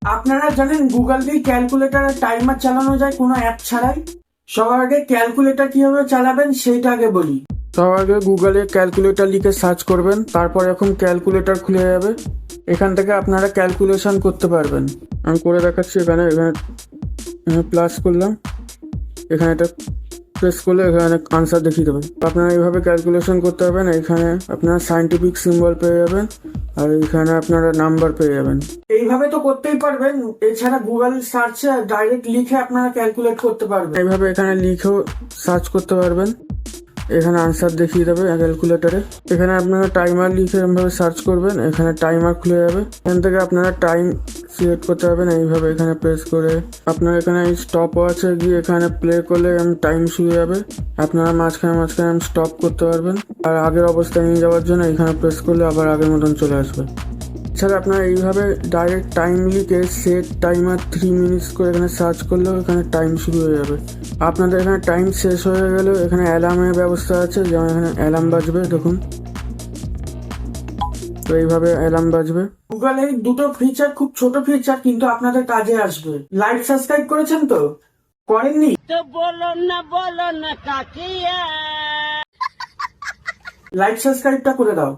আপনারা জানেন গুগল দিয়ে ক্যালকুলেটরের টাইমার চালানো যায় কোনো অ্যাপ ছাড়াই? সবার আগে ক্যালকুলেটর কিভাবে চালাবেন সেইটা আগে বলি। সবার আগে গুগলে ক্যালকুলেটর লিখে সার্চ করবেন, তারপর এখন ক্যালকুলেটর খুলে যাবে। এখান থেকে আপনারা ক্যালকুলেশন করতে পারবেন। আমি করে দেখাচ্ছি। এখানে এখানে প্লাস করলাম, এখানে এটা প্রেস করলে এখানে আনসার দেখিয়ে দেবেন। আপনারা এইভাবে ক্যালকুলেশন করতে পারবেন। এখানে আপনারা সাইন্টিফিক সিম্বল পেয়ে যাবেন, আর এখানে আপনারা নাম্বার পেয়ে যাবেন। এইভাবে তো করতেই পারবেন, এছাড়া গুগল সার্চে ডাইরেক্ট লিখে আপনারা ক্যালকুলেট করতে পারবেন। এইভাবে এখানে লিখেও সার্চ করতে পারবেন, এখানে আনসার দেখিয়ে দেবে ক্যালকুলেটরে। এখানে আপনারা টাইমার লিখে এরকমভাবে সার্চ করবেন, এখানে টাইমার খুলে যাবে। এখান থেকে আপনারা টাইম সিলেক্ট করতে পারবেন। এইভাবে এখানে প্রেস করে আপনার এখানে স্টপ আছে, গিয়ে এখানে প্লে করলে টাইম শুরু যাবে। আপনারা মাঝখানে মাঝখানে স্টপ করতে পারবেন, আর আগের অবস্থায় নিয়ে যাওয়ার জন্য এখানে প্রেস করলে আবার আগের মতন চলে আসবে। এছাড়া আপনারা এইভাবে ডাইরেক্ট টাইম লিখে সেট টাইমার 3 মিনিটস করে এখানে সার্চ করলেও এখানে টাইম শুরু হয়ে যাবে। আপনাদের এখানে টাইম শেষ হয়ে গেলেও এখানে অ্যালার্মের ব্যবস্থা আছে, যেমন এখানে অ্যালার্ম বাজবে, দেখুন। তো এইভাবে অ্যালার্ম বাজবে। গুগলের দুটো ফিচার খুব ছোট ফিচার, কিন্তু আপনাদের কাজে আসবে। লাইক সাবস্ক্রাইব করেছেন তো? করেননি তো বলো না কাকিয়া। লাইক সাবস্ক্রাইবটা করে দাও।